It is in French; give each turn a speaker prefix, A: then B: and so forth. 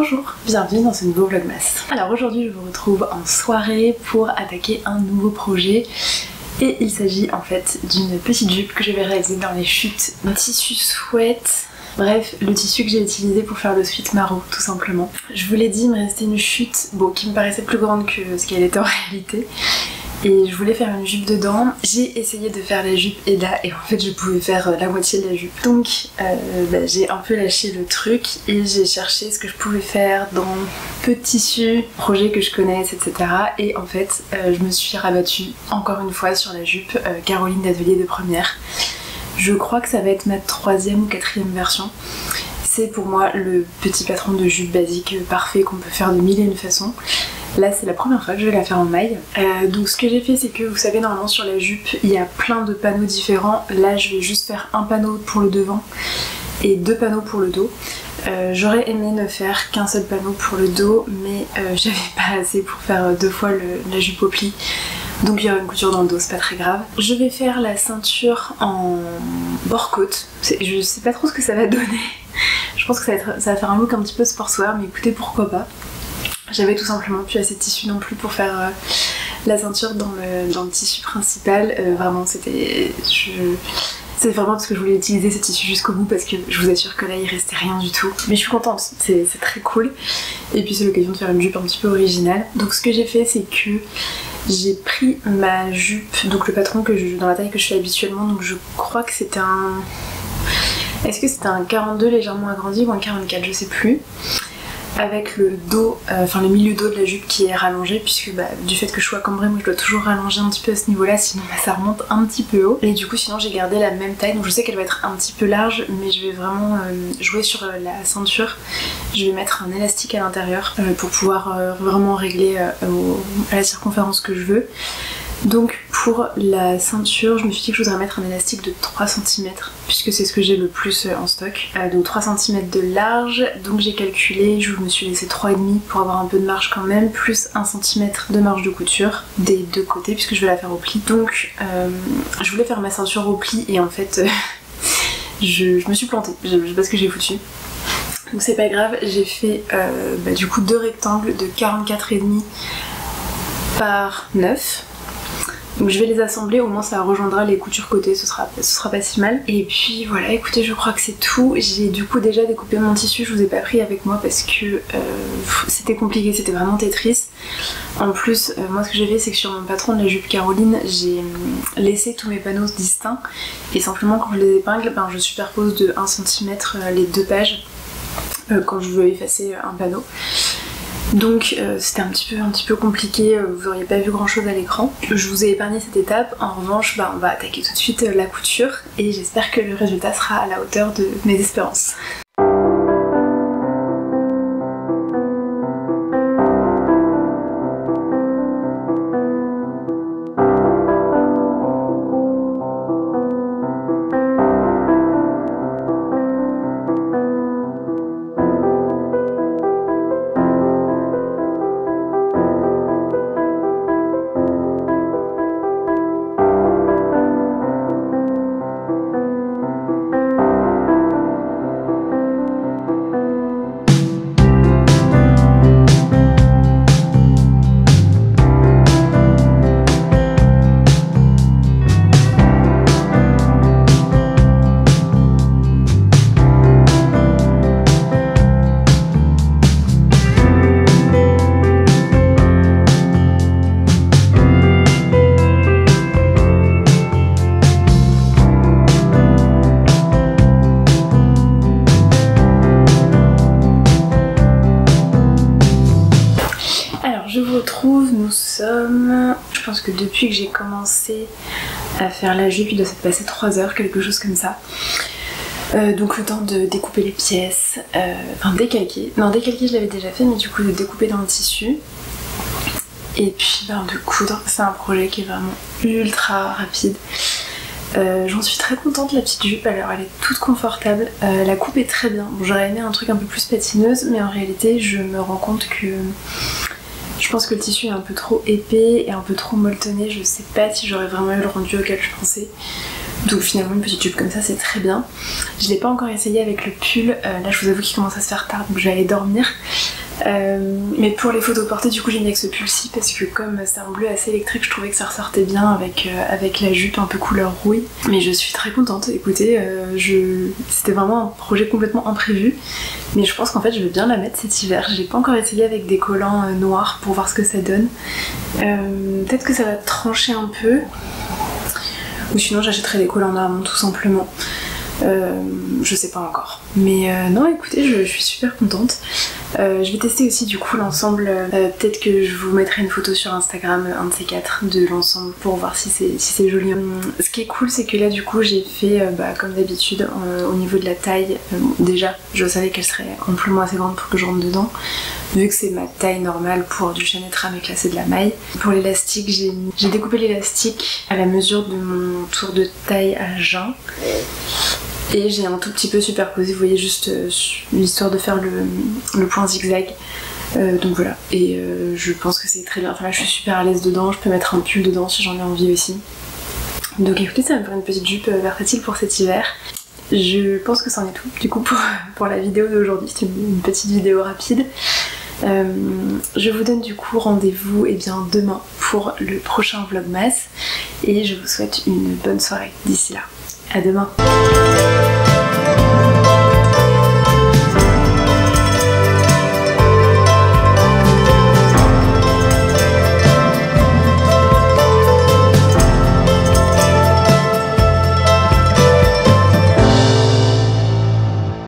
A: Bonjour, bienvenue dans ce nouveau vlogmas. Alors aujourd'hui je vous retrouve en soirée pour attaquer un nouveau projet et il s'agit en fait d'une petite jupe que je vais réaliser dans les chutes d'un tissu sweat. Bref, le tissu que j'ai utilisé pour faire le sweat maro tout simplement. Je vous l'ai dit, il me restait une chute qui me paraissait plus grande que ce qu'elle était en réalité. Et je voulais faire une jupe dedans. J'ai essayé de faire la jupe et là, et en fait je pouvais faire la moitié de la jupe. Donc j'ai un peu lâché le truc et j'ai cherché ce que je pouvais faire dans peu de tissus, projets que je connaisse, etc. Et en fait je me suis rabattue encore une fois sur la jupe Caroline d'Atelier de Première. Je crois que ça va être ma 3e ou 4e version. C'est pour moi le petit patron de jupe basique parfait qu'on peut faire de mille et une façons. Là c'est la première fois que je vais la faire en maille. Donc ce que j'ai fait c'est que vous savez normalement sur la jupe il y a plein de panneaux différents. Là je vais juste faire un panneau pour le devant et 2 panneaux pour le dos. J'aurais aimé ne faire qu'un seul panneau pour le dos mais j'avais pas assez pour faire 2 fois la jupe au pli. Donc il y aura une couture dans le dos, c'est pas très grave. Je vais faire la ceinture en bord-côte. Je sais pas trop ce que ça va donner. Je pense que ça va faire un look un petit peu sportswear, mais écoutez pourquoi pas. J'avais tout simplement plus assez de tissu non plus pour faire la ceinture dans le tissu principal. Vraiment c'était... C'est vraiment parce que je voulais utiliser ce tissu jusqu'au bout parce que je vous assure que là il restait rien du tout. Mais je suis contente, c'est très cool. Et puis c'est l'occasion de faire une jupe un petit peu originale. Donc ce que j'ai fait c'est que j'ai pris ma jupe, donc le patron dans la taille que je fais habituellement, donc je crois que c'était un... Est-ce que c'était un 42 légèrement agrandi ou un 44, je sais plus. Avec le dos, enfin le milieu dos de la jupe qui est rallongé puisque du fait que je sois cambrée, moi je dois toujours rallonger un petit peu à ce niveau là sinon ça remonte un petit peu haut. Et du coup sinon j'ai gardé la même taille, donc je sais qu'elle va être un petit peu large mais je vais vraiment jouer sur la ceinture. Je vais mettre un élastique à l'intérieur pour pouvoir vraiment régler à la circonférence que je veux. Donc pour la ceinture, je me suis dit que je voudrais mettre un élastique de 3 cm puisque c'est ce que j'ai le plus en stock. Donc 3 cm de large, donc j'ai calculé, je me suis laissé 3,5 pour avoir un peu de marge quand même, plus 1 cm de marge de couture des deux côtés puisque je vais la faire au pli. Donc je voulais faire ma ceinture au pli et en fait je me suis plantée, je sais pas ce que j'ai foutu. Donc c'est pas grave, j'ai fait du coup 2 rectangles de 44,5 par 9. Donc je vais les assembler, au moins ça rejoindra les coutures côté, ce sera pas si mal. Et puis voilà, écoutez, je crois que c'est tout. J'ai du coup déjà découpé mon tissu, je vous ai pas pris avec moi parce que c'était compliqué, c'était vraiment Tetris. En plus, moi ce que j'ai fait c'est que sur mon patron de la jupe Caroline, j'ai laissé tous mes panneaux distincts. Et simplement quand je les épingle, je superpose de 1 cm les 2 pages quand je veux effacer un panneau. Donc c'était un petit peu compliqué, vous auriez pas vu grand chose à l'écran. Je vous ai épargné cette étape, en revanche on va attaquer tout de suite la couture et j'espère que le résultat sera à la hauteur de mes espérances. Je pense que depuis que j'ai commencé à faire la jupe, il doit s'être passé 3 heures, quelque chose comme ça. Donc le temps de découper les pièces, enfin décalquer. Non, décalquer je l'avais déjà fait, mais du coup de découper dans le tissu. Et puis de coudre, c'est un projet qui est vraiment ultra rapide. J'en suis très contente, la petite jupe, alors elle est toute confortable, la coupe est très bien. Bon, j'aurais aimé un truc un peu plus patineuse, mais en réalité je me rends compte que je pense que le tissu est un peu trop épais et un peu trop molletonné, je sais pas si j'aurais vraiment eu le rendu auquel je pensais. Donc finalement une petite jupe comme ça c'est très bien. Je l'ai pas encore essayé avec le pull, là je vous avoue qu'il commence à se faire tard donc je vais aller dormir. Mais pour les photos portées du coup j'ai mis avec ce pull-ci parce que comme c'est un bleu assez électrique je trouvais que ça ressortait bien avec la jupe un peu couleur rouille. Mais je suis très contente, écoutez, c'était vraiment un projet complètement imprévu mais je pense qu'en fait je vais bien la mettre cet hiver. J'ai pas encore essayé avec des collants noirs pour voir ce que ça donne. Peut-être que ça va trancher un peu ou sinon j'achèterai des collants marron tout simplement. Je sais pas encore. Mais non écoutez je suis super contente. Je vais tester aussi du coup l'ensemble. Peut-être que je vous mettrai une photo sur Instagram, un de ces quatre, de l'ensemble pour voir si c'est joli. Ce qui est cool c'est que là du coup j'ai fait comme d'habitude au niveau de la taille. Déjà je savais qu'elle serait amplement assez grande pour que je rentre dedans. Vu que c'est ma taille normale pour du Chanetram et classer de la maille. Pour l'élastique j'ai découpé l'élastique à la mesure de mon tour de taille à jeun. Et j'ai un tout petit peu superposé, vous voyez, juste l'histoire de faire le point zigzag. Donc voilà, et je pense que c'est très bien. Enfin là je suis super à l'aise dedans, je peux mettre un pull dedans si j'en ai envie aussi. Donc écoutez, ça va me faire une petite jupe versatile pour cet hiver. Je pense que c'en est tout du coup pour la vidéo d'aujourd'hui, c'était une petite vidéo rapide. Je vous donne du coup rendez-vous demain pour le prochain vlogmas et je vous souhaite une bonne soirée d'ici là. À demain.